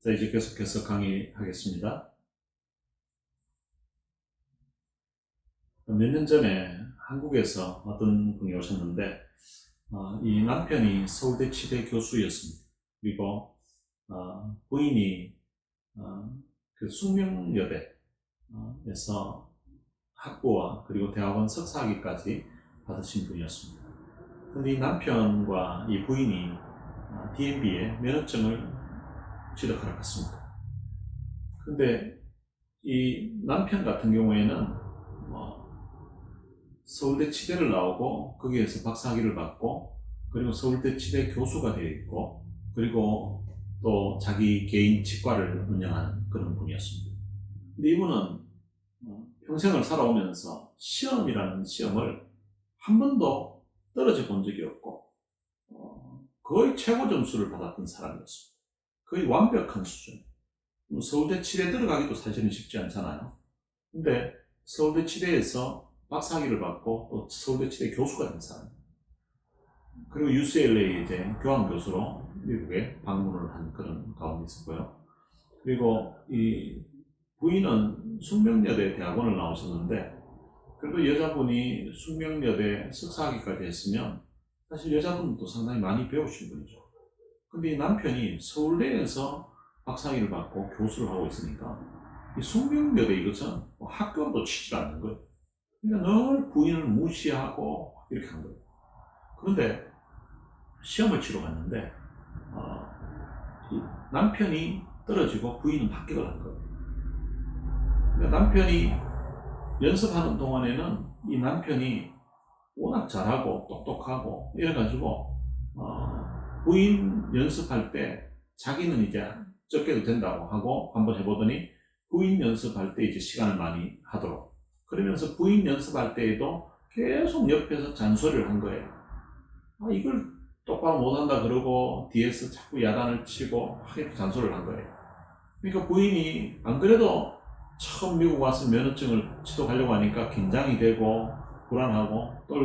자, 이제 계속해서 강의하겠습니다. 몇 년 전에 한국에서 어떤 분이 오셨는데, 이 남편이 서울대 치대 교수였습니다. 그리고 부인이 그 숙명여대에서 학부와 그리고 대학원 석사학위까지 받으신 분이었습니다. 근데 이 남편과 이 부인이 DMB에 면허증을 취득하러 갔습니다. 근데 이 남편 같은 경우에는 서울대 치대를 나오고 거기에서 박사학위를 받고 그리고 서울대 치대 교수가 되어 있고 그리고 또 자기 개인 치과를 운영하는 그런 분이었습니다. 근데 이분은 평생을 살아오면서 시험이라는 시험을 한 번도 떨어져 본 적이 없고 거의 최고 점수를 받았던 사람이었습니다. 거의 완벽한 수준. 서울대 치대 들어가기도 사실은 쉽지 않잖아요. 근데 서울대 치대에서 박사학위를 받고 또 서울대 치대 교수가 된 사람. 그리고 UCLA 이제 교환 교수로 미국에 방문을 한 그런 가운데 있었고요. 그리고 이 부인은 숙명여대 대학원을 나오셨는데 그래도 여자분이 숙명여대 석사학위까지 했으면 사실 여자분도 상당히 많이 배우신 분이죠. 근데 이 남편이 서울대에서 박사학위를 받고 교수를 하고 있으니까 이 숙명여대 이것은 학교도 치지 않는 거예요. 그러니까 늘 부인을 무시하고 이렇게 한 거예요. 그런데 시험을 치러 갔는데 남편이 떨어지고 부인은 합격을 한 거예요. 그러니까 남편이 연습하는 동안에는 이 남편이 워낙 잘하고 똑똑하고 이래가지고 부인 연습할 때 자기는 이제 적게도 된다고 하고 한번 해보더니 부인 연습할 때 이제 시간을 많이 하도록 그러면서 부인 연습할 때에도 계속 옆에서 잔소리를 한 거예요. 이걸 똑바로 못한다 그러고 뒤에서 자꾸 야단을 치고 이렇게 잔소리를 한 거예요. 그러니까 부인이 안 그래도 처음 미국 와서 면허증을 취득하려고 하니까 긴장이 되고 불안하고 또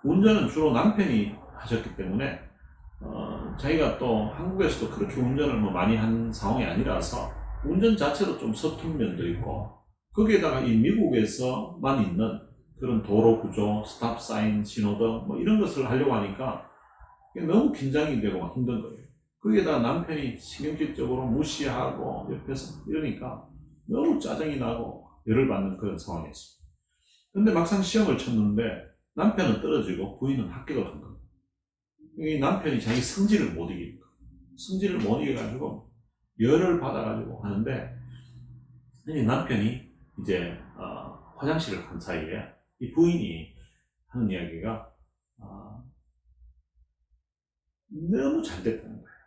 운전은 주로 남편이 하셨기 때문에 자기가 또 한국에서도 그렇게 운전을 많이 한 상황이 아니라서 운전 자체도 좀 서툰 면도 있고 거기에다가 이 미국에서만 있는 그런 도로 구조, 스탑 사인, 신호등 이런 것을 하려고 하니까 너무 긴장이 되고 힘든 거예요. 거기에다가 남편이 신경질적으로 무시하고 옆에서 이러니까 너무 짜증이 나고 열을 받는 그런 상황이었어요. 근데 막상 시험을 쳤는데 남편은 떨어지고 부인은 합격을 한 거예요. 이 남편이 자기 성질을 못 이기는 거예요. 성질을 못 이겨가지고 열을 받아가지고 하는데 이 남편이 이제 화장실을 간 사이에 이 부인이 하는 이야기가 너무 잘 됐다는 거예요.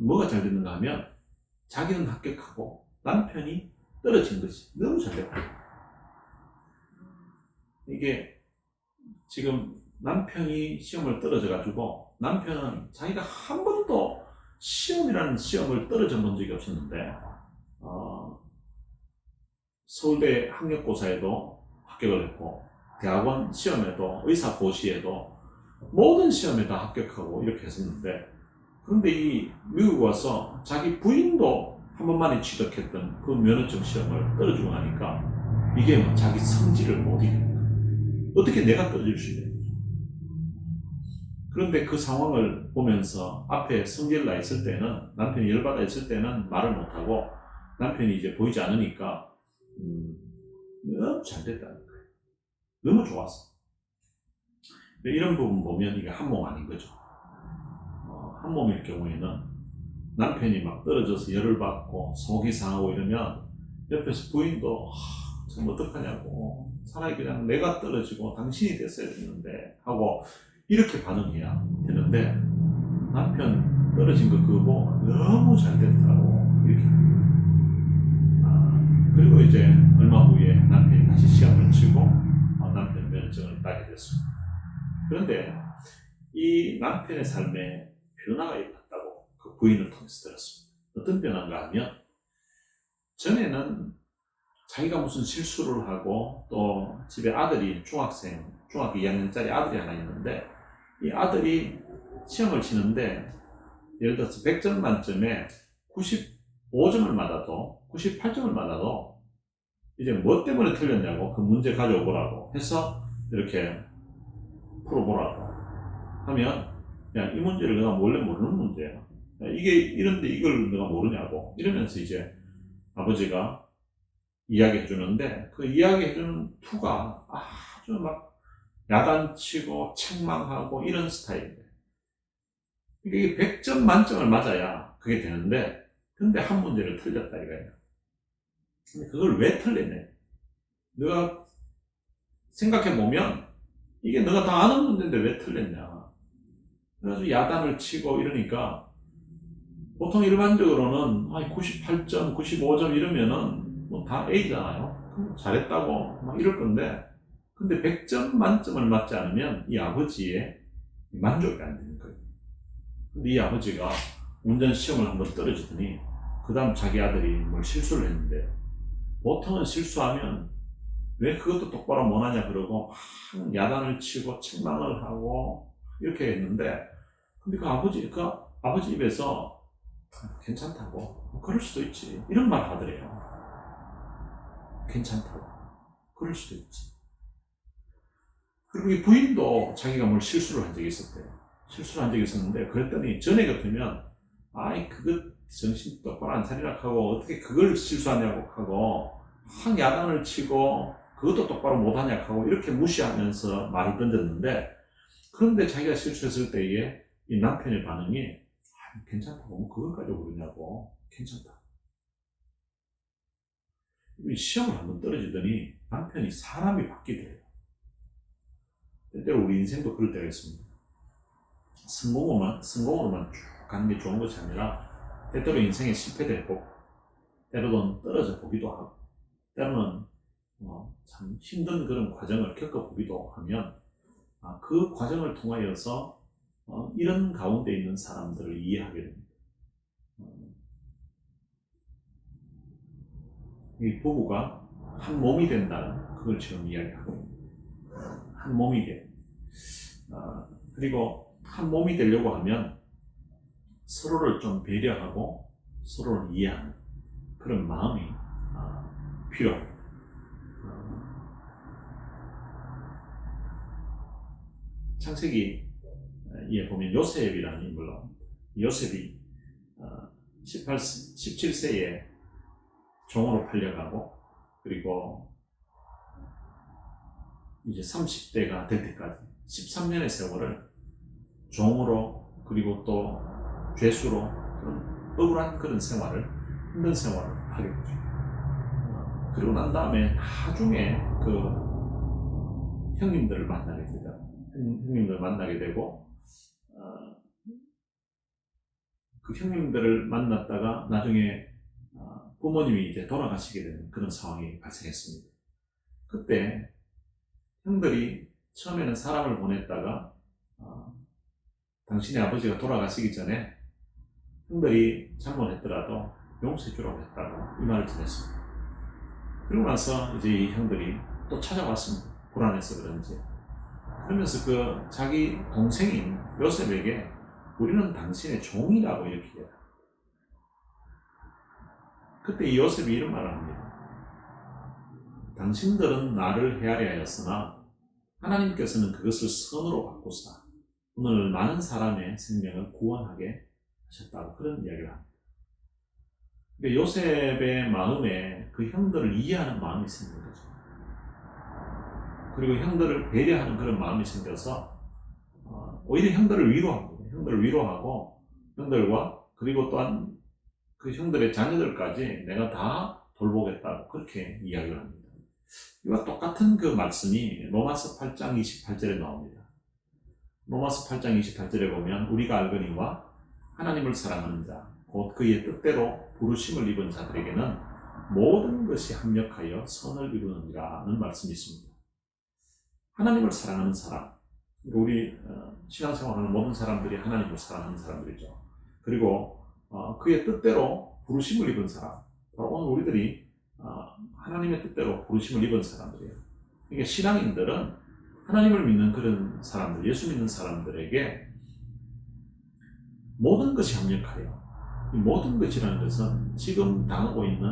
뭐가 잘 됐는가 하면 자기는 합격하고 남편이 떨어진 것이 너무 잘 됐다. 이게 지금 남편이 시험을 떨어져가지고 남편은 자기가 한 번도 시험이라는 시험을 떨어져 본 적이 없었는데 서울대 학력고사에도 합격을 했고 대학원 시험에도 의사고시에도 모든 시험에 다 합격하고 이렇게 했었는데 그런데 이 미국 와서 자기 부인도 한 번만에 취득했던 그 면허증 시험을 떨어지고 나니까 이게 자기 성질을 못 이기는 거예요. 어떻게 내가 떨어질 수 있냐. 그런데 그 상황을 보면서 앞에 성질 나 있을 때는 남편이 열받아 있을 때는 말을 못하고 남편이 이제 보이지 않으니까 너무 잘 됐다는 거예요. 너무 좋았어. 이런 부분 보면 이게 한 몸 아닌 거죠. 한 몸일 경우에는 남편이 막 떨어져서 열을 받고 속이 상하고 이러면 옆에서 부인도 참 어떡하냐고 차라리 그냥 내가 떨어지고 당신이 됐어야 되는데 하고 이렇게 반응해야 되는데 남편 떨어진 거 그거 보고 너무 잘 됐다고 이렇게 그리고 이제 얼마 후에 남편이 다시 시험을 치고 남편 면허증을 따게 됐습니다. 그런데 이 남편의 삶에 변화가 있었다고 그 부인을 통해서 들었습니다. 어떤 변화인가 하면 전에는 자기가 무슨 실수를 하고 또 집에 아들이 중학교 2학년짜리 아들이 하나 있는데 이 아들이 시험을 치는데 예를 들어서 100점 만점에 95점을 맞아도 98점을 맞아도 이제 뭐 때문에 틀렸냐고 그 문제 가져오라고 해서 이렇게 풀어보라고 하면 야, 이 문제를 내가 원래 모르는 문제야. 야, 이게 이런데 이걸 내가 모르냐고 이러면서 이제 아버지가 이야기해 주는데 그 이야기해 주는 투가 아주 막 야단치고 책망하고 이런 스타일이에요. 이게 100점 만점을 맞아야 그게 되는데 근데 한 문제를 틀렸다 이거예요. 근데 그걸 왜 틀렸냐? 내가 생각해보면 이게 내가 다 아는 문제인데 왜 틀렸냐. 그래서 야단을 치고 이러니까 보통 일반적으로는 98점, 95점 이러면은 뭐 다 A잖아요. 잘했다고 막 이럴 건데 근데 100점 만점을 맞지 않으면 이 아버지의 만족이 안 되는 거예요. 근데 이 아버지가 운전 시험을 한번 떨어지더니 그 다음 자기 아들이 뭘 실수를 했는데 보통은 실수하면 왜 그것도 똑바로 못하냐 그러고 막 야단을 치고 책망을 하고 이렇게 했는데 근데 그 아버지 입에서 괜찮다고 그럴 수도 있지 이런 말 하더래요. 괜찮다고 그럴 수도 있지. 그리고 이 부인도 자기가 뭘 실수를 한 적이 있었대요. 실수를 한 적이 있었는데 그랬더니 전에 같으면 아이 그거 정신 똑바로 안 차리라 하고 어떻게 그걸 실수하냐고 하고 확 야단을 치고 그것도 똑바로 못하냐 하고 이렇게 무시하면서 말을 던졌는데 그런데 자기가 실수했을 때에 이 남편의 반응이 괜찮다고 뭐 그것까지 그러냐고 괜찮다. 시험을 한번 떨어지더니 남편이 사람이 바뀌더래요. 때때로 우리 인생도 그럴 때가 있습니다. 성공으로만 쭉 가는 게 좋은 것이 아니라 때때로 인생에 실패도 해보고 때로는 떨어져 보기도 하고 때로는 참 힘든 그런 과정을 겪어보기도 하면 그 과정을 통하여서 이런 가운데 있는 사람들을 이해하게 됩니다. 이 부부가 한 몸이 된다는 그걸 지금 이야기하고 한 몸이 돼. 그리고 한 몸이 되려고 하면 서로를 좀 배려하고 서로를 이해하는 그런 마음이 필요합니다. 창세기에 보면 요셉이라는 인물로 나옵니다. 요셉이 17세에 종으로 팔려가고 그리고 이제 30대가 될 때까지 13년의 세월을 종으로 그리고 또 죄수로 그런 억울한 그런 생활을 힘든 생활을 하게 되죠. 그리고 난 다음에 나중에 그 형님들을 만나게 되죠. 형님들을 만나게 되고 그 형님들을 만났다가 나중에 부모님이 이제 돌아가시게 되는 그런 상황이 발생했습니다. 그때 형들이 처음에는 사람을 보냈다가 당신의 아버지가 돌아가시기 전에 형들이 잘못했더라도 용서해 주라고 했다고 이 말을 전했습니다. 그리고 나서 이제 이 형들이 또 찾아왔습니다. 불안해서 그런지. 그러면서 그 자기 동생인 요셉에게 우리는 당신의 종이라고 이렇게 해요. 그때 이 요셉이 이런 말을 합니다. 당신들은 나를 헤아려 하였으나 하나님께서는 그것을 선으로 바꾸사 오늘 많은 사람의 생명을 구원하게 하셨다고 그런 이야기를 합니다. 그러니까 요셉의 마음에 그 형들을 이해하는 마음이 생긴 거죠. 그리고 형들을 배려하는 그런 마음이 생겨서 오히려 형들을 위로합니다. 형들을 위로하고 형들과 그리고 또한 그 형들의 자녀들까지 내가 다 돌보겠다고 그렇게 이야기를 합니다. 이와 똑같은 그 말씀이 로마서 8장 28절에 나옵니다. 로마서 8장 28절에 보면 우리가 알거니와 하나님을 사랑하는 자, 곧 그의 뜻대로 부르심을 입은 자들에게는 모든 것이 합력하여 선을 이루느니라는 말씀이 있습니다. 하나님을 사랑하는 사람, 우리 신앙생활하는 모든 사람들이 하나님을 사랑하는 사람들이죠. 그리고 그의 뜻대로 부르심을 입은 사람, 바로 오늘 우리들이 하나님의 뜻대로 부르심을 입은 사람들이에요. 그러니까 신앙인들은 하나님을 믿는 그런 사람들, 예수 믿는 사람들에게 모든 것이 합력하여. 이 모든 것이라는 것은 지금 당하고 있는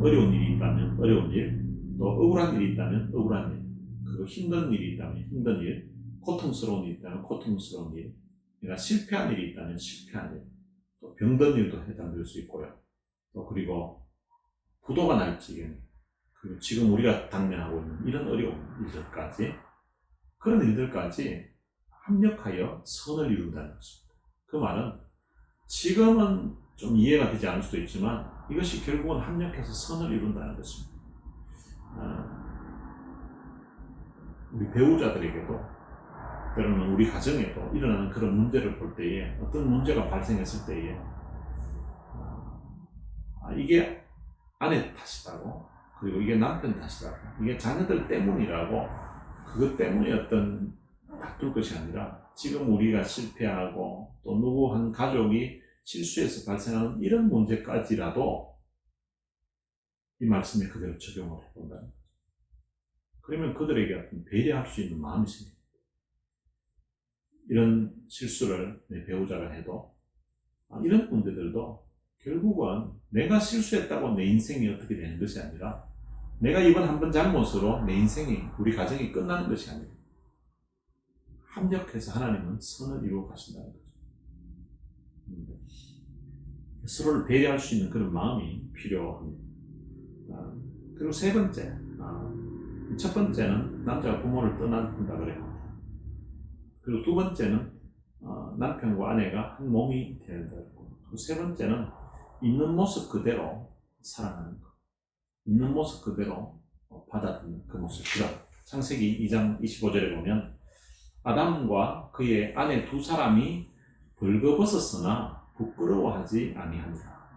어려운 일이 있다면 어려운 일, 또 억울한 일이 있다면 억울한 일, 그리고 힘든 일이 있다면 힘든 일, 고통스러운 일이 있다면 고통스러운 일, 내가 실패한 일이 있다면 실패한 일, 또 병든 일도 해당될 수 있고요. 또 그리고 부도가 날지경, 그리고 지금 우리가 당면하고 있는 이런 어려운 일들까지, 그런 일들까지 합력하여 선을 이룬다는 것입니다. 그 말은 지금은 좀 이해가 되지 않을 수도 있지만 이것이 결국은 합력해서 선을 이룬다는 것입니다. 우리 배우자들에게도 때로는 우리 가정에도 일어나는 그런 문제를 볼 때에, 어떤 문제가 발생했을 때에 이게 아내 탓이라고, 그리고 이게 남편 탓이라고, 이게 자녀들 때문이라고, 그것 때문에 어떤 다툴 것이 아니라 지금 우리가 실패하고 또 누구 한 가족이 실수해서 발생하는 이런 문제까지라도 이 말씀에 그대로 적용을 해본다는 거죠. 그러면 그들에게 어떤 배려할 수 있는 마음이 생깁니다. 이런 실수를 내 배우자가 해도 이런 문제들도 결국은 내가 실수했다고 내 인생이 어떻게 되는 것이 아니라, 내가 이번 한 번 잘못으로 내 인생이, 우리 가정이 끝나는 것이 아니라 합력해서 하나님은 선을 이루어 가신다는 거죠. 서로를 배려할 수 있는 그런 마음이 필요합니다. 그리고 세 번째, 첫 번째는 남자가 부모를 떠난다 그래요. 그리고 두 번째는 남편과 아내가 한 몸이 되어야 되고, 그리고 세 번째는 있는 모습 그대로 사랑하는 것, 있는 모습 그대로 받아들이는 그 모습이다. 창세기 2장 25절에 보면 아담과 그의 아내 두 사람이 벌거벗었으나 부끄러워하지 아니하니라.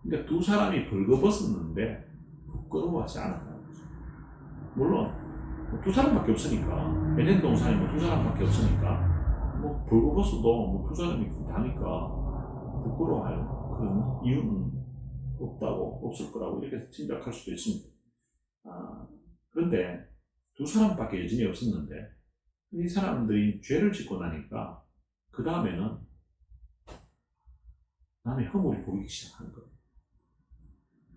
그러니까 두 사람이 벌거벗었는데 부끄러워하지 않았다는 거죠. 물론 두 사람밖에 없으니까, 에덴 동산에 두 사람밖에 없으니까 벌거벗어도 두 사람이 다니까 부끄러워할 그런 이유는 없을 거라고 이렇게 짐작할 수도 있습니다. 그런데 두 사람밖에 여전히 없었는데 이 사람들이 죄를 짓고 나니까 그 다음에는 남의 허물이 보이기 시작한 거예요.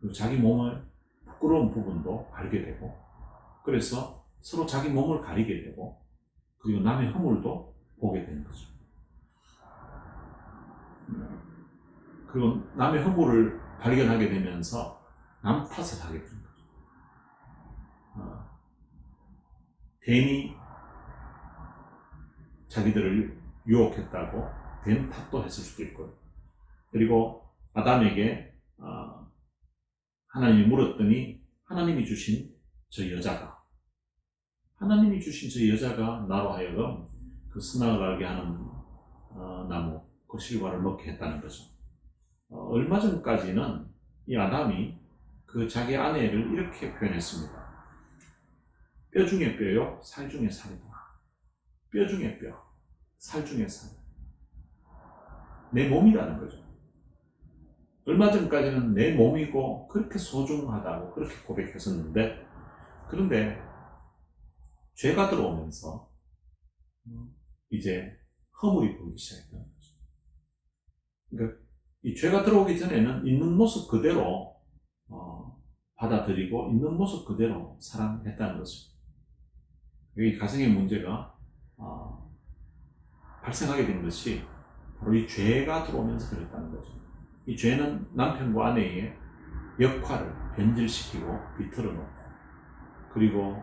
그리고 자기 몸을 부끄러운 부분도 알게 되고, 그래서 서로 자기 몸을 가리게 되고, 그리고 남의 허물도 보게 되는 거죠. 그리고 남의 허물을 발견하게 되면서 남 탓을 하게 되는 거죠. 괜히 자기들을 유혹했다고 된 탓도 했을 수도 있고요. 그리고 아담에게 하나님이 물었더니 하나님이 주신 저 여자가 나로 하여금 그 선악을 알게 하는 나무 그 실과를 먹게 했다는 거죠. 얼마 전까지는 이 아담이 그 자기 아내를 이렇게 표현했습니다. 뼈 중에 뼈요, 살 중에 살이다. 뼈 중에 뼈, 살 중에 살. 내 몸이라는 거죠. 얼마 전까지는 내 몸이고 그렇게 소중하다고 그렇게 고백했었는데, 그런데 죄가 들어오면서 이제 허물이 보이기 시작했다는 거죠. 그러니까 이 죄가 들어오기 전에는 있는 모습 그대로 받아들이고 있는 모습 그대로 사랑했다는 것입니다. 이 가정의 문제가 발생하게 된 것이 바로 이 죄가 들어오면서 그랬다는 거죠. 이 죄는 남편과 아내의 역할을 변질시키고 비틀어 놓고, 그리고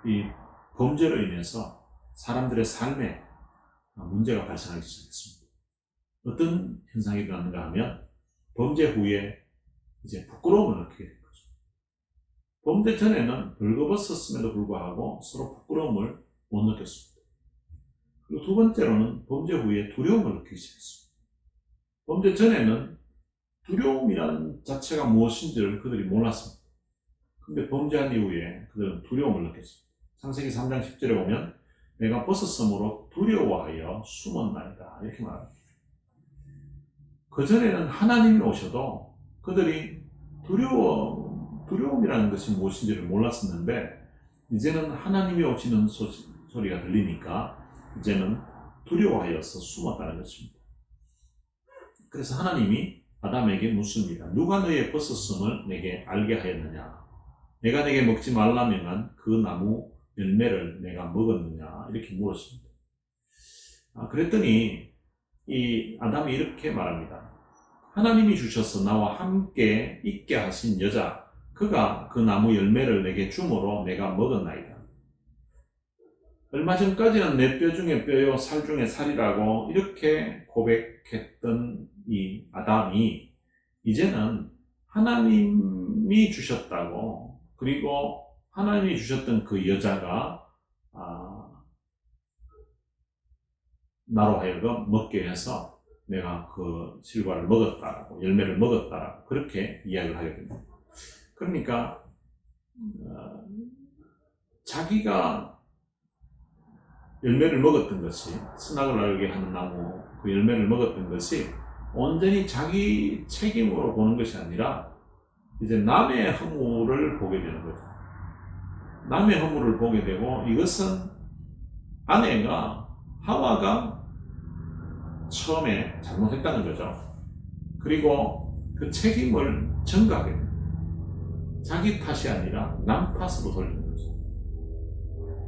이 범죄로 인해서 사람들의 삶에 문제가 발생하기 시작했습니다. 어떤 현상이 일어났는가 하면 범죄 후에 이제 부끄러움을 느끼게 된 거죠. 범죄 전에는 벌거벗었음에도 불구하고 서로 부끄러움을 못 느꼈습니다. 그리고 두 번째로는 범죄 후에 두려움을 느끼기 시작했습니다. 범죄 전에는 두려움이라는 자체가 무엇인지를 그들이 몰랐습니다. 그런데 범죄한 이후에 그들은 두려움을 느꼈습니다. 창세기 3장 10절에 보면 내가 벗었으므로 두려워하여 숨었나이다 이렇게 말합니다. 그전에는 하나님이 오셔도 그들이 두려움이라는 것이 무엇인지를 몰랐었는데, 이제는 하나님이 오시는 소리가 들리니까 이제는 두려워하여서 숨었다는 것입니다. 그래서 하나님이 아담에게 묻습니다. 누가 너의 벗었음을 내게 알게 하였느냐? 내가 내게 먹지 말라 명한 그 나무 열매를 내가 먹었느냐? 이렇게 물었습니다. 그랬더니 이 아담이 이렇게 말합니다. 하나님이 주셔서 나와 함께 있게 하신 여자, 그가 그 나무 열매를 내게 주므로 내가 먹었나이다. 얼마 전까지는 내 뼈 중에 뼈요 살 중에 살이라고 이렇게 고백했던 이 아담이 이제는 하나님이 주셨다고, 그리고 하나님이 주셨던 그 여자가 나로 하여금 먹게 해서 내가 그 실과를 먹었다라고, 열매를 먹었다라고 그렇게 이야기를 하게 됩니다. 그러니까 자기가 열매를 먹었던 것이, 선악을 알게 하는 나무 그 열매를 먹었던 것이 온전히 자기 책임으로 보는 것이 아니라 이제 남의 허물을 보게 되는 거죠. 남의 허물을 보게 되고, 이것은 아내가 하와가 처음에 잘못했다는 거죠. 그리고 그 책임을 전가하게 됩니다. 자기 탓이 아니라 남 탓으로 돌리는 거죠.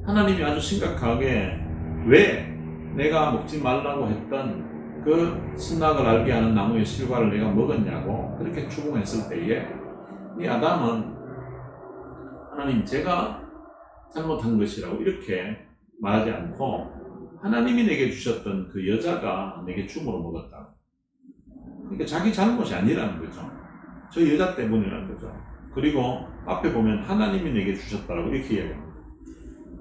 하나님이 아주 심각하게 왜 내가 먹지 말라고 했던 그 선악을 알게 하는 나무의 실과를 내가 먹었냐고 그렇게 추궁했을 때에 이 아담은 하나님, 제가 잘못한 것이라고 이렇게 말하지 않고 하나님이 내게 주셨던 그 여자가 내게 줌으로 먹었다. 그러니까 자기 잘못이 아니라는 거죠. 저 여자 때문이라는 거죠. 그리고 앞에 보면 하나님이 내게 주셨다라고 이렇게 이야기합니다.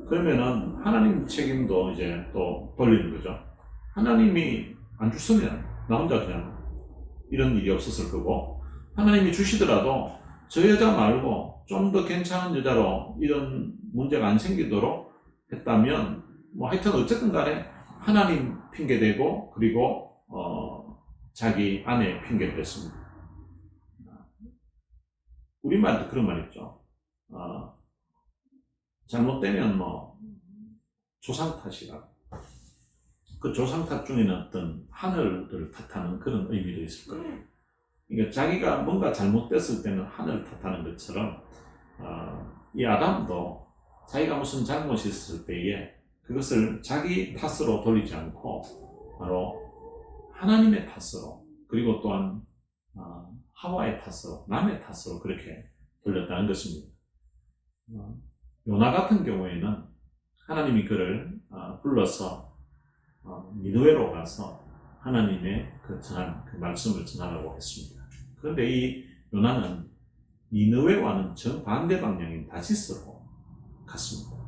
그러면은 하나님 책임도 이제 또 돌리는 거죠. 하나님이 안 줬으면 나 혼자 그냥 이런 일이 없었을 거고, 하나님이 주시더라도 저 여자 말고 좀 더 괜찮은 여자로 이런 문제가 안 생기도록 했다면 뭐 하여튼 어쨌든 간에 하나님 핑계대고, 그리고 자기 아내 핑계를 댔습니다. 우리말도 그런 말 있죠. 잘못되면 뭐 조상 탓이라고. 그 조상 탓 중에는 어떤 하늘을 탓하는 그런 의미도 있을 거예요. 그러니까 자기가 뭔가 잘못됐을 때는 하늘을 탓하는 것처럼 이 아담도 자기가 무슨 잘못이 있었을 때에 그것을 자기 탓으로 돌리지 않고 바로 하나님의 탓으로, 그리고 또한 하와의 탓으로, 남의 탓으로 그렇게 돌렸다는 것입니다. 요나 같은 경우에는 하나님이 그를 불러서 니느웨로 가서 하나님의 그 말씀을 전하라고 했습니다. 그런데 이 요나는 니느웨와는 정반대 방향인 다시스로 갔습니다.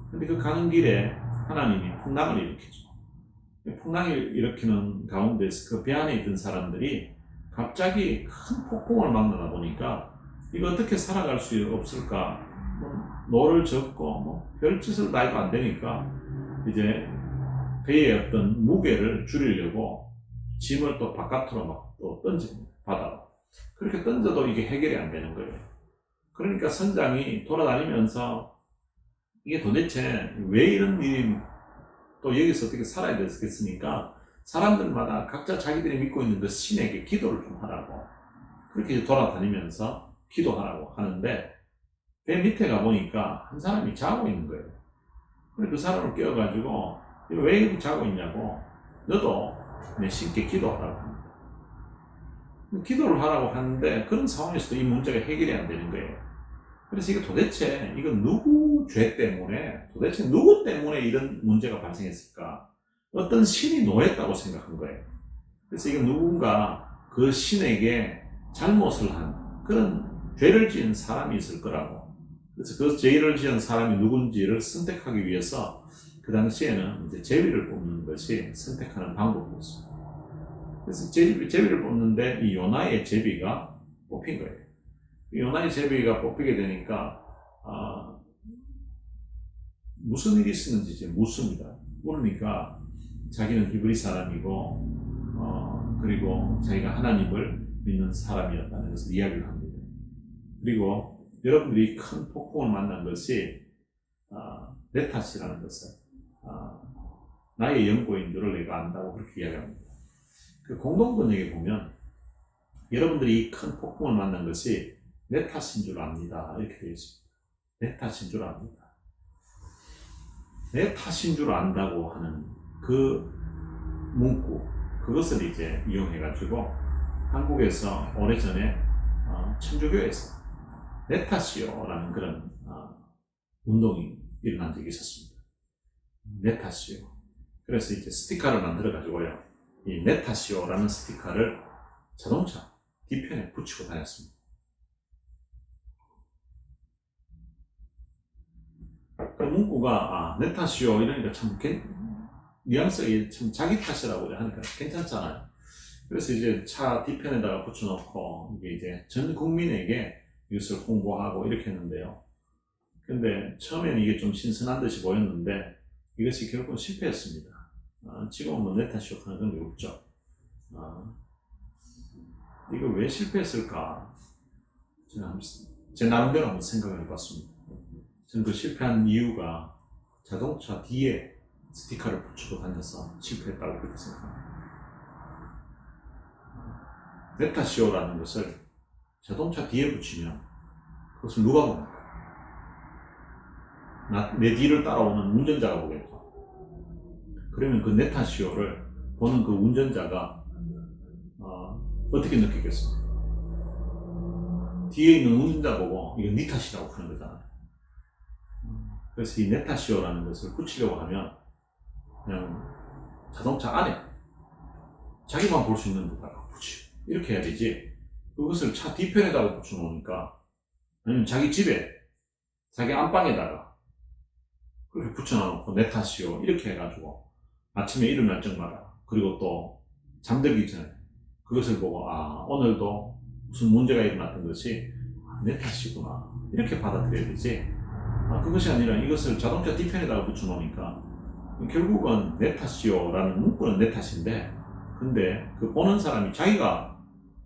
그런데 그 가는 길에 하나님이 풍랑을 일으키죠. 풍랑을 일으키는 가운데서 그 배 안에 있던 사람들이 갑자기 큰 폭풍을 만나다 보니까 이거 어떻게 살아갈 수 없을까? 노를 젓고 별짓을 다 해도 안 되니까 이제 배의 어떤 무게를 줄이려고 짐을 또 바깥으로 막 또 던집니다. 바다로. 그렇게 던져도 이게 해결이 안 되는 거예요. 그러니까 선장이 돌아다니면서 이게 도대체 왜 이런 일이 또 여기서 어떻게 살아야 되겠으니까 사람들마다 각자 자기들이 믿고 있는 그 신에게 기도를 좀 하라고, 그렇게 돌아다니면서 기도하라고 하는데 배 밑에 가보니까 한 사람이 자고 있는 거예요. 그 사람을 깨워가지고 왜 이렇게 자고 있냐고, 너도 내 신께 기도하라고 합니다. 기도를 하라고 하는데 그런 상황에서도 이 문제가 해결이 안 되는 거예요. 그래서 이거 도대체 이건 누구 죄 때문에, 도대체 누구 때문에 이런 문제가 발생했을까? 어떤 신이 노했다고 생각한 거예요. 그래서 이건 누군가 그 신에게 잘못을 한 그런 죄를 지은 사람이 있을 거라고. 그래서 그 죄를 지은 사람이 누군지를 선택하기 위해서 그 당시에는 이제 제비를 뽑는 것이 선택하는 방법이었어요. 그래서 제비를 뽑는데 이 요나의 제비가 뽑힌 거예요. 요나의 제비가 뽑히게 되니까 무슨 일이 있었는지 이제 묻습니다. 그러니까 자기는 히브리 사람이고 그리고 자기가 하나님을 믿는 사람이었다는 것을 이야기를 합니다. 그리고 여러분들이 큰 폭풍을 만난 것이 내 탓이라는 것을 나의 연고인들을 내가 안다고 그렇게 이야기합니다. 그 공동 번역에 보면 여러분들이 이 큰 폭풍을 만난 것이 내 탓인 줄 압니다. 이렇게 되어 있습니다. 내 탓인 줄 압니다. 내 탓인 줄 안다고 하는 그 문구, 그것을 이제 이용해가지고 한국에서 오래전에 천주교에서 내 탓이요 라는 그런 운동이 일어난 적이 있었습니다. 내 탓이요. 그래서 이제 스티커를 만들어가지고요, 이 내 탓이요 라는 스티커를 자동차 뒤편에 붙이고 다녔습니다. 그 문구가 내 탓이요 이러니까 참 뉘앙스가 참 자기 탓이라고 하니까 괜찮잖아요. 그래서 이제 차 뒤편에다가 붙여놓고 이제 전 국민에게 이것을 홍보하고 이렇게 했는데요. 근데 처음에는 이게 좀 신선한 듯이 보였는데 이것이 결국은 실패했습니다. 지금은 뭐 내 탓이요 하는 그런 게 없죠. 이거 왜 실패했을까? 제가 제 나름대로 한번 생각을 해봤습니다. 저는 그 실패한 이유가 자동차 뒤에 스티커를 붙이고 다녀서 실패했다고 그렇게 생각합니다. 내 탓이요라는 것을 자동차 뒤에 붙이면 그것을 누가 봅니까? 내 뒤를 따라오는 운전자가 보겠죠. 그러면 그 내 탓이요를 보는 그 운전자가 어떻게 느끼겠습니까? 뒤에 있는 운전자 보고 이건 네 탓이라고 그러는 거잖아요. 그래서 이 내 탓이요라는 것을 붙이려고 하면 그냥 자동차 안에 자기만 볼 수 있는 데다가 붙이고 이렇게 해야 되지, 그것을 차 뒤편에다가 붙여놓으니까, 아니면 자기 집에 자기 안방에다가 그렇게 붙여놓고 내 탓이요 이렇게 해가지고 아침에 일어날 적마다, 그리고 또 잠들기 전에 그것을 보고 오늘도 무슨 문제가 일어났던 것이 내 탓이구나 이렇게 받아들여야 되지, 그것이 아니라 이것을 자동차 뒤편에다가 붙여놓으니까 결국은 내 탓이요 라는 문구는 내 탓인데, 근데 그 보는 사람이 자기가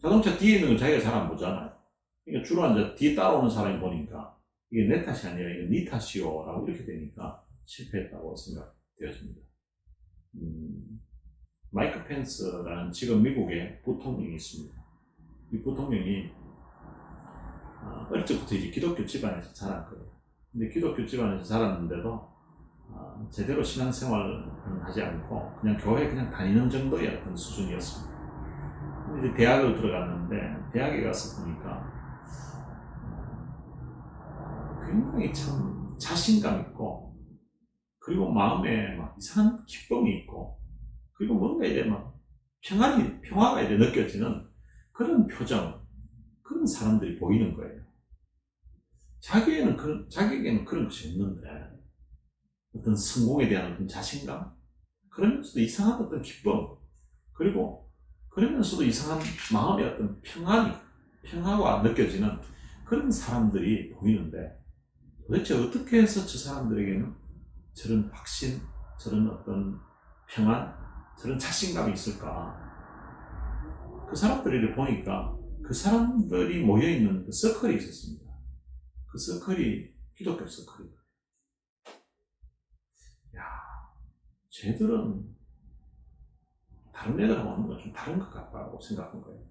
자동차 뒤에 있는 걸 자기가 잘 안 보잖아요. 그러니까 주로 앉아 뒤에 따라오는 사람이 보니까 이게 내 탓이 아니라 이게 네 탓이요 라고 이렇게 되니까 실패했다고 생각되어집니다. 마이크 펜스라는 지금 미국의 부통령이 있습니다. 이 부통령이 어릴 적부터 이제 기독교 집안에서 자란 거예요. 근데 기독교 집안에서 자랐는데도 제대로 신앙생활을 하지 않고 그냥 교회 그냥 다니는 정도의 어떤 수준이었습니다. 근데 이제 대학을 들어갔는데 대학에 가서 보니까 굉장히 참 자신감 있고, 그리고 마음에 막 이상한 기쁨이 있고, 그리고 뭔가 이제 막 평화가 이제 느껴지는 그런 표정, 그런 사람들이 보이는 거예요. 자기에게는 그런 것이 없는데, 어떤 성공에 대한 어떤 자신감, 그러면서도 이상한 어떤 기쁨, 그리고 그러면서도 이상한 마음의 어떤 평화가 느껴지는 그런 사람들이 보이는데, 도대체 어떻게 해서 저 사람들에게는 저런 확신, 저런 어떤 평안, 저런 자신감이 있을까? 그 사람들을 보니까 그 사람들이 모여있는 그 서클이 있었습니다. 그 서클이 기독교 서클이다. 쟤들은 다른 애들하고 하는 건 좀 다른 것 같다고 생각한 거예요.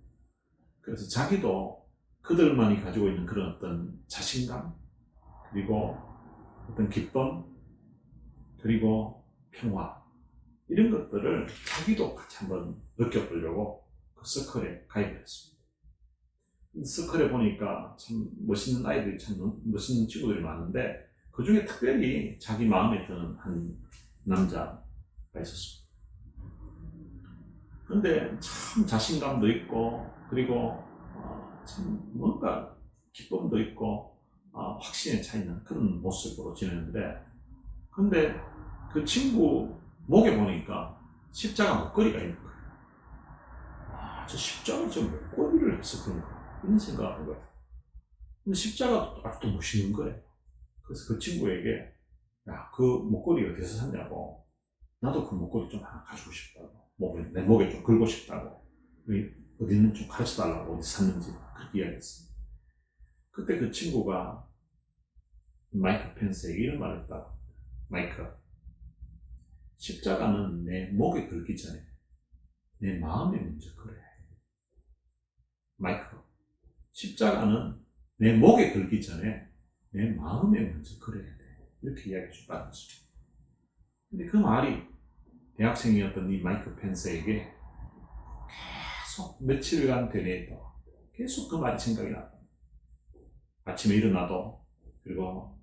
그래서 자기도 그들만이 가지고 있는 그런 어떤 자신감, 그리고 어떤 기쁨, 그리고 평화, 이런 것들을 자기도 같이 한번 느껴보려고 그 서클에 가입을 했습니다. 서클에 보니까 참 멋있는 아이들이, 참 멋있는 친구들이 많은데, 그 중에 특별히 자기 마음에 드는 한 남자가 있었습니다. 근데 참 자신감도 있고, 그리고 참 뭔가 기쁨도 있고, 확신에 차 있는 그런 모습으로 지내는데, 근데 그 친구 목에 보니까 십자가 목걸이가 있는 거예요. 저 십자가 저 목걸이를 해서 그런가, 이런 생각을 한 거예요. 근데 십자가도 아직도 멋있는 거예요. 그래서 그 친구에게, 그 목걸이 어디서 샀냐고, 나도 그 목걸이 좀 하나 가지고 싶다고, 내 목에 좀 걸고 싶다고, 어디는 좀 가르쳐 달라고, 어디 샀는지 그렇게 이야기했어요. 그때 그 친구가 마이크 펜스에게 이런 말을 했다고. 마이크, 십자가는 내 목에 걸기 전에 내 마음에 먼저 걸어야 해. 마이크. 십자가는 내 목에 걸기 전에 내 마음에 먼저 걸어야 돼. 이렇게 이야기해 주셨다는 거죠. 근데 그 말이 대학생이었던 이 마이크 펜스에게 계속 며칠간 되뇌있다. 계속 그 말이 생각이 났다. 아침에 일어나도 그리고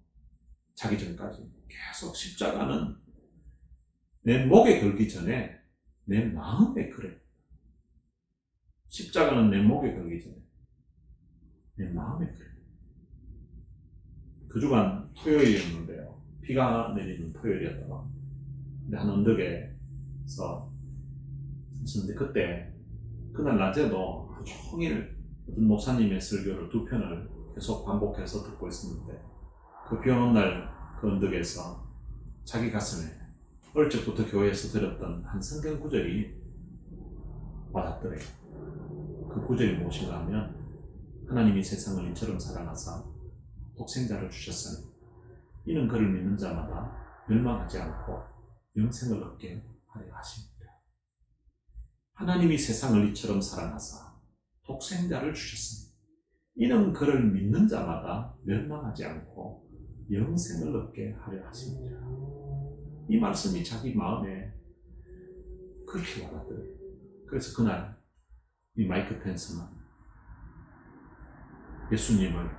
자기 전까지 계속 십자가는 내 목에 걸기 전에 내 마음에 걸어야 돼. 십자가는 내 목에 걸기 전에 내 마음에 걸어야 돼. 그 주간 토요일이었는데요. 비가 내리는 토요일이었다가 근데 한 언덕에서 있었는데 그때 그날 낮에도 하루 종일 어떤 목사님의 설교를 2편을 계속 반복해서 듣고 있었는데 그 비 오는 날 그 언덕에서 자기 가슴에 어릴 적부터 교회에서 들었던 한 성경 구절이 와닿더래요. 그 구절이 무엇인가 하면 하나님이 세상을 이처럼 사랑하사 독생자를 주셨으니 이는 그를 믿는 자마다 멸망하지 않고 영생을 얻게 하려 하십니다. 하나님이 세상을 이처럼 사랑하사 독생자를 주셨으니 이는 그를 믿는 자마다 멸망하지 않고 영생을 얻게 하려 하십니다. 이 말씀이 자기 마음에 그렇게 와닿더래요. 그래서 그날 이 마이크 펜스는 예수님을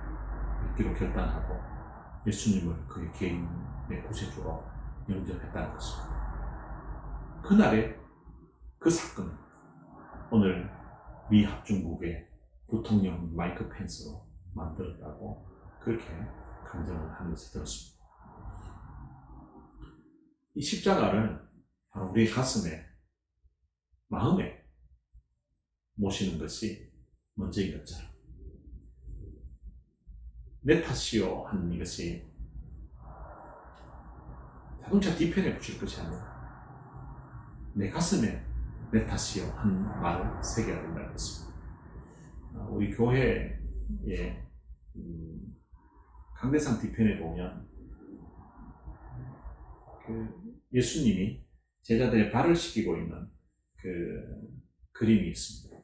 믿기로 결단하고 예수님을 그의 개인의 구세주로 영접했다는 것입니다. 그날의 그 사건은 오늘 미 합중국의 부통령 마이크 펜스로 만들었다고 그렇게 강정을 하는 것을 들었습니다. 이 십자가를 바로 우리의 가슴에, 마음에 모시는 것이 먼저인 것처럼 내 탓이요 하는 이것이 자동차 뒤편에 붙일 것이 아니라 내 가슴에 내 탓이요 하는 말을 새겨야 된다는 것입니다. 우리 교회의 강대상 뒤편에 보면 그 예수님이 제자들의 발을 씻기고 있는 그 그림이 있습니다.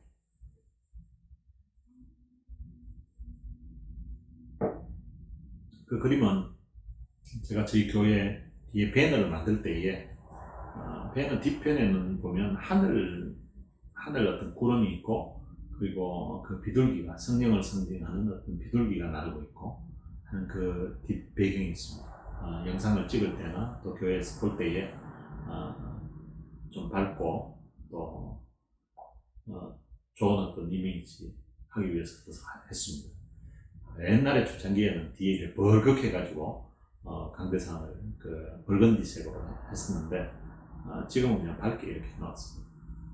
그 그림은 제가 저희 교회 뒤에 배너를 만들 때에 배너 뒤편에는 보면 하늘 어떤 구름이 있고 그리고 그 비둘기가 성령을 상징하는 어떤 비둘기가 날고 있고 하는 그 뒷 배경이 있습니다. 영상을 찍을 때나 또 교회에서 볼 때에 좀 밝고 또 좋은 어떤 이미지 하기 위해서 했습니다. 옛날에 초창기에는 뒤에 이렇게 벌겋해가지고 강대상을 그 벌건디색으로 했었는데 지금은 그냥 밝게 이렇게 해놨습니다.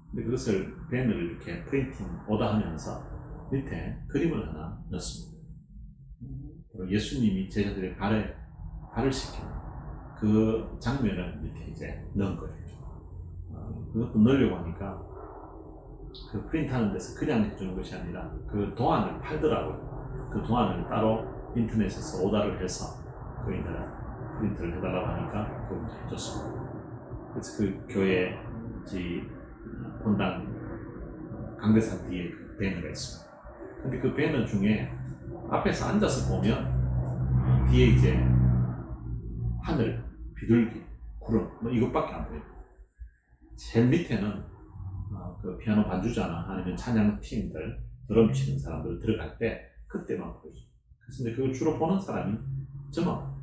근데 그것을 펜을 이렇게 프린팅 오다하면서 밑에 그림을 하나 넣었습니다. 예수님이 제자들의 발을 씻기는 그 장면을 밑에 이제 넣은 거예요. 그것도 넣으려고 하니까 그 프린트하는 데서 그냥 해주는 것이 아니라 그 도안을 팔더라고요. 그 도안을 따로 인터넷에서 오더를 해서 그 프린트를 해달라고 하니까 그걸 해줬습니다. 그래서 그 교회 본당 강대상 뒤에 그 배너가 있습니다. 근데 그 배너 중에 앞에서 앉아서 보면 뒤에 이제 하늘, 비둘기, 구름 뭐 이것밖에 안 보여요. 제일 밑에는 그 피아노 반주자나 아니면 찬양 팀들, 드럼 치는 사람들 들어갈 때 그때만 보여요. 그래서 그걸 주로 보는 사람이 저만.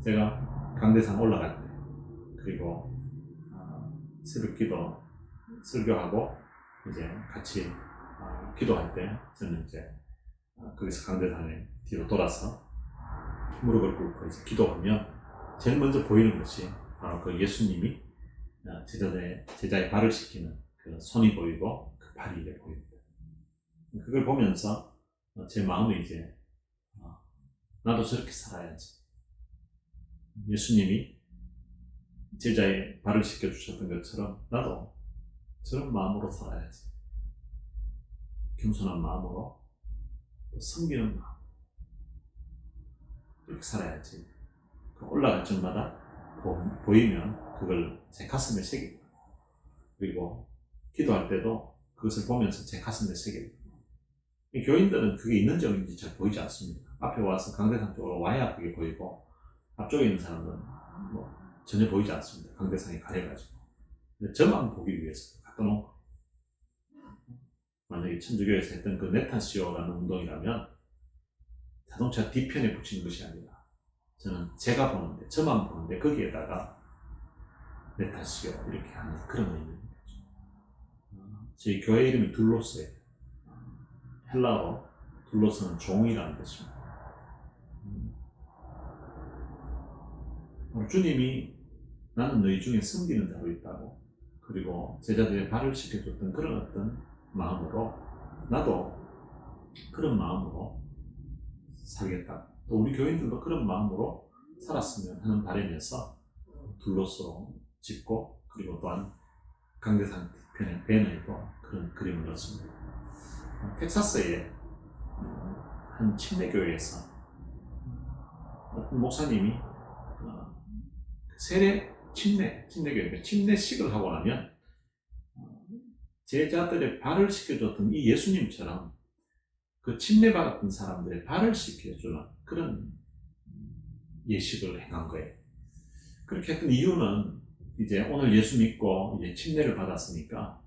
제가 강대상 올라갈 때 그리고 새벽 기도 설교하고 이제 같이 기도할 때 저는 이제 거기서 강대상에 뒤로 돌아서 무릎을 꿇고 이제 기도하면 제일 먼저 보이는 것이 바로 그 예수님이 제자의 발을 씻기는 그 손이 보이고 그 발이 이제 보입니다. 그걸 보면서 제 마음에 이제 나도 저렇게 살아야지. 예수님이 제자의 발을 씻겨주셨던 것처럼 나도 저런 마음으로 살아야지. 겸손한 마음으로 섬기는 마음 그렇게 살아야지. 올라갈 적마다 보이면 그걸 제 가슴에 새깁니다. 그리고 기도할 때도 그것을 보면서 제 가슴에 새겨요. 교인들은 그게 있는지 없는지 잘 보이지 않습니다. 앞에 와서 강대상 쪽으로 와야 그게 보이고, 앞쪽에 있는 사람은 뭐 전혀 보이지 않습니다. 강대상이 가려가지고. 근데 저만 보기 위해서 갖다 놓은 거. 만약에 천주교에서 했던 그 네타시오라는 운동이라면 자동차 뒤편에 붙이는 것이 아니라 저는 제가 보는데, 저만 보는데 거기에다가 네타시오 이렇게 하는 그런 의미입니다. 저희 교회 이름이 둘로스예요. 헬라어로 둘로스는 종이라는 뜻입니다. 주님이 나는 너희 중에 섬기는 자로 있다고, 그리고 제자들의 발을 씻겨줬던 그런 어떤 마음으로 나도 그런 마음으로 살겠다. 또 우리 교인들도 그런 마음으로 살았으면 하는 바람에서 둘로스로 짓고, 그리고 또한 강대상 편의 배너에도 그런 그림을 넣었습니다. 텍사스의 한 침례교회에서 어떤 목사님이 세례 침례교회 침례식을 하고 나면 제자들의 발을 씻겨줬던 이 예수님처럼 그 침례받았던 사람들의 발을 씻겨주는 그런 예식을 행한 거예요. 그렇게 했던 이유는 이제 오늘 예수 믿고 이제 침례를 받았으니까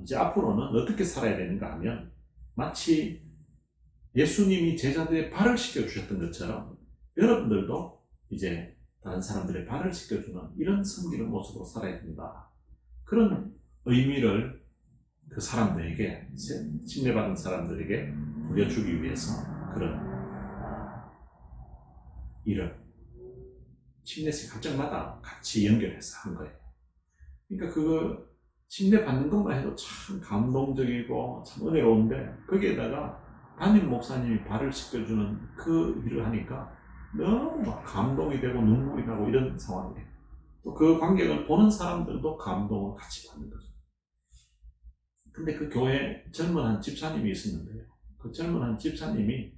이제 앞으로는 어떻게 살아야 되는가 하면 마치 예수님이 제자들의 발을 씻겨주셨던 것처럼 여러분들도 이제 다른 사람들의 발을 씻겨주는 이런 섬기는 모습으로 살아야 된다. 그런 의미를 그 사람들에게, 침례받은 사람들에게 보여주기 위해서 그런 일을 침례식 할정마다 같이 연결해서 한 거예요. 그러니까 그거 침례 받는 것만 해도 참 감동적이고 참 은혜로운데 거기에다가 담임 목사님이 발을 씻겨주는 그 일을 하니까 너무 막 감동이 되고 눈물이 나고 이런 상황이에요. 또 그 광경을 보는 사람들도 감동을 같이 받는 거죠. 근데 그 교회에 젊은 한 집사님이 있었는데요. 그 젊은 한 집사님이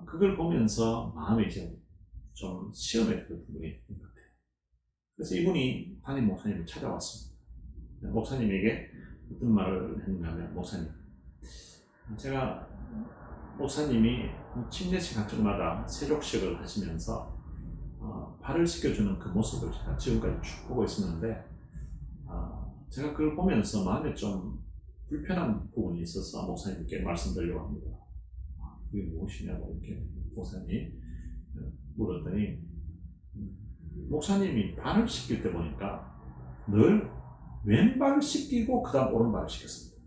그걸 보면서 마음이 좀 시험에 들었던 분이 있는 것 같아요. 그래서 이분이 담임 목사님을 찾아왔습니다. 목사님에게 어떤 말을 했는가 하면, 목사님, 제가 목사님이 침례식 할정마다 세족식을 하시면서 발을 씻겨주는 그 모습을 제가 지금까지 쭉 보고 있었는데 제가 그걸 보면서 마음에 좀 불편한 부분이 있어서 목사님께 말씀드리려고 합니다. 그게 무엇이냐고 이렇게 목사님 물었더니, 목사님이 발을 씻길 때 보니까 늘 왼발을 씻기고 그 다음 오른발을 씻겼습니다.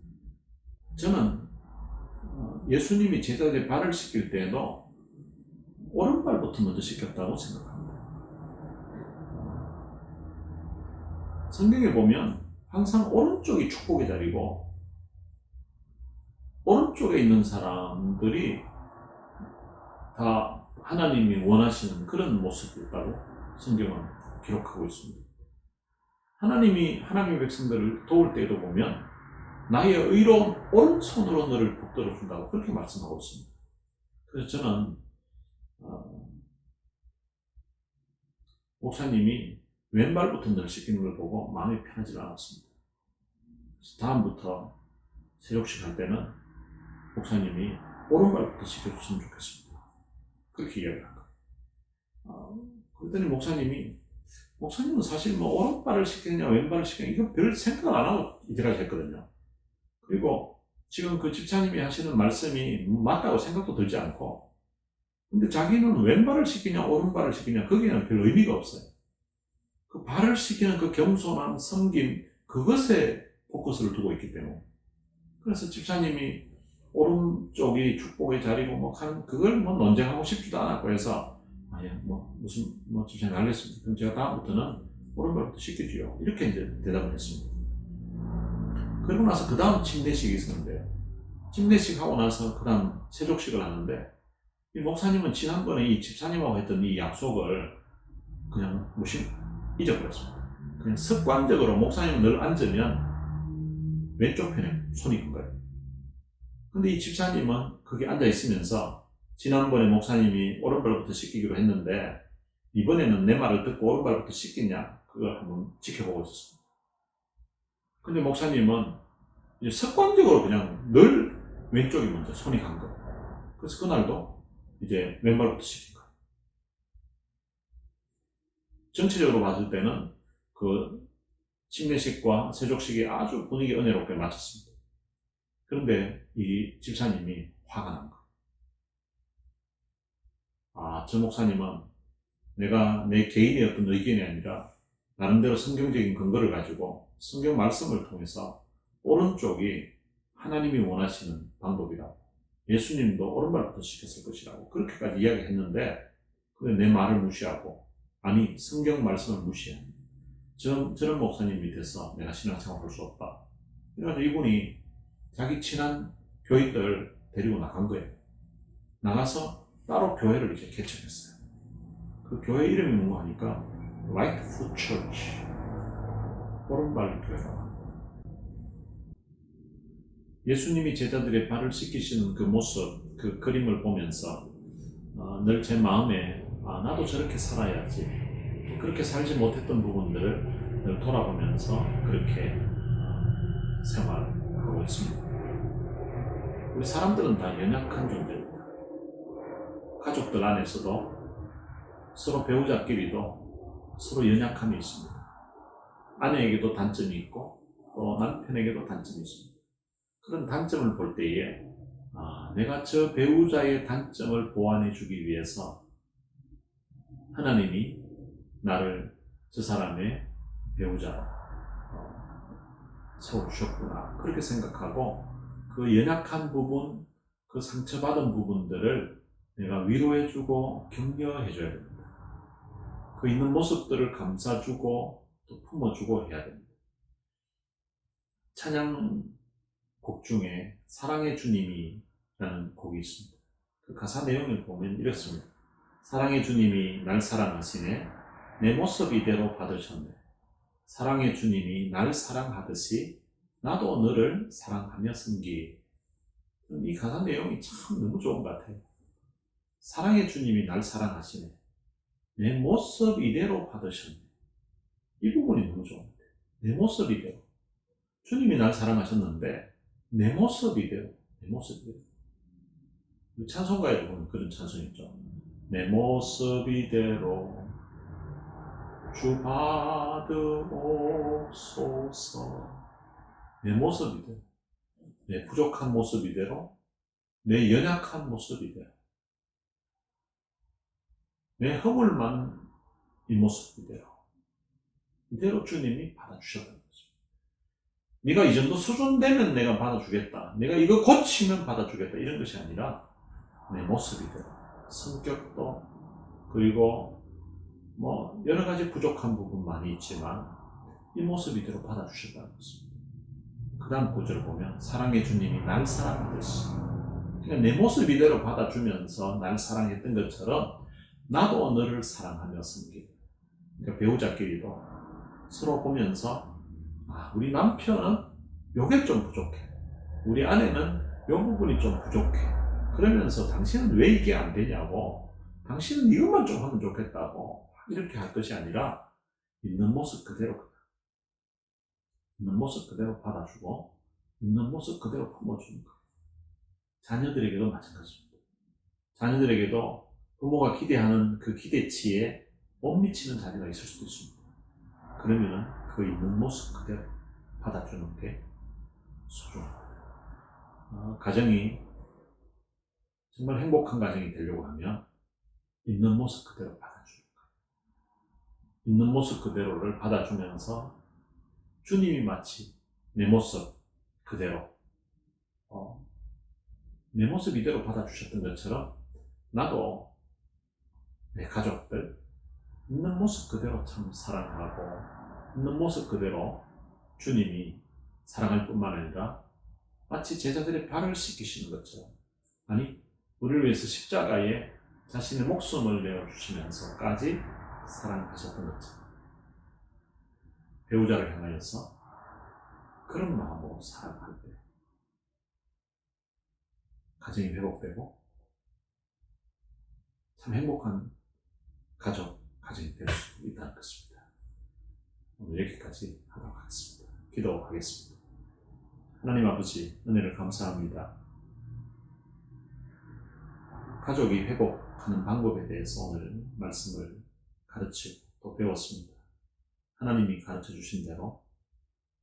저는 예수님이 제자들의 발을 씻길 때에도 오른발부터 먼저 씻겼다고 생각합니다. 성경에 보면 항상 오른쪽이 축복의 자리고 오른쪽에 있는 사람들이 다 하나님이 원하시는 그런 모습이었다고 성경은 기록하고 있습니다. 하나님이 하나님의 백성들을 도울 때에도 보면 나의 의로운 오른손으로 너를 붙들어 준다고 그렇게 말씀하고 있습니다. 그래서 저는 목사님이 왼발부터 너를 씻기는 걸 보고 마음이 편하지 않았습니다. 그래서 다음부터 세족식 할 때는 목사님이 오른발부터 씻겨줬으면 좋겠습니다. 그렇게 이야기를 한 거예요. 그랬더니 목사님은 사실 뭐 오른발을 씻기느냐 왼발을 씻기느냐 이거 별 생각을 안 하고 이때까지 했거든요. 그리고 지금 그 집사님이 하시는 말씀이 맞다고 생각도 들지 않고, 근데 자기는 왼발을 씻기냐 오른발을 씻기냐 거기에는 별 의미가 없어요. 그 발을 씻기는 그 겸손함, 섬김, 그것에 포커스를 두고 있기 때문에. 그래서 집사님이 오른쪽이 축복의 자리고 뭐 하는 그걸 뭐 논쟁하고 싶지도 않았고 해서 집사님 알겠습니다. 그럼 제가 다음부터는 오른발부터 씻겨줘요. 이렇게 이제 대답을 했습니다. 그러고 나서 그 다음 침례식이 있었는데요. 침례식 하고 나서 그 다음 세족식을 하는데, 이 목사님은 지난번에 이 집사님하고 했던 이 약속을 그냥 잊어버렸습니다. 그냥 습관적으로 목사님은 늘 앉으면 왼쪽 편에 손이 큰 거예요. 근데 이 집사님은 거기 앉아 있으면서 지난번에 목사님이 오른발부터 씻기기로 했는데 이번에는 내 말을 듣고 오른발부터 씻겠냐 그걸 한번 지켜보고 있었습니다. 근데 목사님은 이제 습관적으로 그냥 늘 왼쪽이 먼저 손이 간 거예요. 그래서 그날도 이제 왼발부터 시킨 거예요. 전체적으로 봤을 때는 그 침례식과 세족식이 아주 분위기 은혜롭게 마쳤습니다. 그런데 이 집사님이 화가 난 거예요. 아, 저 목사님은 내가 내 개인의 어떤 의견이 아니라 나름대로 성경적인 근거를 가지고 성경 말씀을 통해서 오른쪽이 하나님이 원하시는 방법이라고, 예수님도 오른발부터 시켰을 것이라고 그렇게까지 이야기했는데, 그게 내 말을 무시하고, 아니 성경 말씀을 무시해. 저런 목사님 밑에서 내가 신앙생활 할 수 없다. 그래서 이분이 자기 친한 교인들 데리고 나간 거예요. 나가서 따로 교회를 이제 개척했어요. 그 교회 이름이 뭔가 하니까 Right Foot Church, 오른발 교회라고. 예수님이 제자들의 발을 씻기시는 그 모습, 그 그림을 보면서 늘 제 마음에 나도 저렇게 살아야지, 그렇게 살지 못했던 부분들을 늘 돌아보면서 그렇게 생활하고 있습니다. 우리 사람들은 다 연약한 존재입니다. 가족들 안에서도 서로 배우자끼리도 서로 연약함이 있습니다. 아내에게도 단점이 있고 또 남편에게도 단점이 있습니다. 그런 단점을 볼 때에 내가 저 배우자의 단점을 보완해 주기 위해서 하나님이 나를 저 사람의 배우자로 세워주셨구나, 그렇게 생각하고 그 연약한 부분, 그 상처받은 부분들을 내가 위로해주고 격려해줘야 됩니다. 그 있는 모습들을 감싸주고 또 품어주고 해야 됩니다. 찬양곡 중에 사랑의 주님이 라는 곡이 있습니다. 그 가사 내용을 보면 이렇습니다. 사랑의 주님이 날 사랑하시네, 내 모습 이대로 받으셨네. 사랑의 주님이 날 사랑하듯이 나도 너를 사랑하며 섬기. 이 가사 내용이 참 너무 좋은 것 같아요. 사랑의 주님이 날 사랑하시네, 내 모습 이대로 받으셨네. 이 부분이 너무 좋은 것 같아요. 내 모습 이대로. 주님이 날 사랑하셨는데 내 모습 이대로, 내 모습 이대로. 찬송가에도 보면 그런 찬송이 있죠. 내 모습 이대로 주 받으옵소서. 내 모습 이대로, 내 부족한 모습 이대로, 내 연약한 모습 이대로, 내 허물만 이 모습 이대로 주님이 받아주셨다는 거죠. 네가 이 정도 수준 되면 내가 받아주겠다, 내가 이거 고치면 받아주겠다, 이런 것이 아니라 내 모습 이대로, 성격도 그리고 뭐 여러 가지 부족한 부분 많이 있지만 이 모습 이대로 받아주셨다는 것입니다. 그 다음 구절을 보면 사랑의 주님이 날 사랑하듯이, 그러니까 내 모습 이대로 받아주면서 날 사랑했던 것처럼 나도 너를 사랑하며 섬기고, 그러니까 배우자끼리도 서로 보면서 우리 남편은 요게 좀 부족해, 우리 아내는 요 부분이 좀 부족해, 그러면서 당신은 왜 이게 안 되냐고, 당신은 이것만 좀 하면 좋겠다고 이렇게 할 것이 아니라 있는 모습 그대로, 있는 모습 그대로 받아주고 있는 모습 그대로 품어주는 거예요. 자녀들에게도 마찬가지입니다. 자녀들에게도 부모가 기대하는 그 기대치에 못 미치는 자녀가 있을 수도 있습니다. 그러면은 그 있는 모습 그대로 받아주는 게 소중합니다. 가정이 정말 행복한 가정이 되려고 하면 있는 모습 그대로 받아주는 거예요. 있는 모습 그대로를 받아주면서 주님이 마치 내 모습 그대로, 내 모습 이대로 받아주셨던 것처럼 나도 내 가족들 있는 모습 그대로 참 사랑하고 있는 모습 그대로 주님이 사랑할 뿐만 아니라 마치 제자들의 발을 씻기시는 것처럼, 아니 우리를 위해서 십자가에 자신의 목숨을 내어주시면서까지 사랑하셨던 것처럼 배우자를 향하여서 그런 마음으로 사랑할 때 가정이 회복되고 참 행복한 가정이 될 수 있다는 것입니다. 오늘 여기까지 하도록 하겠습니다. 기도하겠습니다. 하나님 아버지, 은혜를 감사합니다. 가족이 회복하는 방법에 대해서 오늘 말씀을 가르치고 또 배웠습니다. 하나님이 가르쳐 주신 대로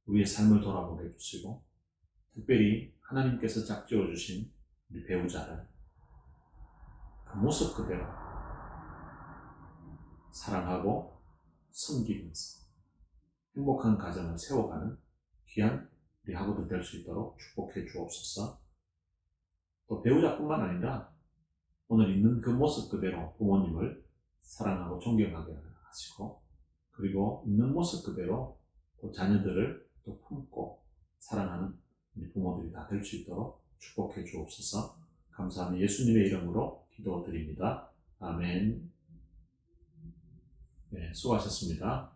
우리의 삶을 돌아보게 해주시고, 특별히 하나님께서 짝지어 주신 우리 배우자를 그 모습 그대로 사랑하고 섬기면서 행복한 가정을 세워가는 귀한 우리 아버들 될 수 있도록 축복해 주옵소서. 또 배우자뿐만 아니라 오늘 있는 그 모습 그대로 부모님을 사랑하고 존경하게 하시고, 그리고 있는 모습 그대로 또 자녀들을 또 품고 사랑하는 우리 부모들이 다 될 수 있도록 축복해 주옵소서. 감사하며 예수님의 이름으로 기도드립니다. 아멘. 네, 수고하셨습니다.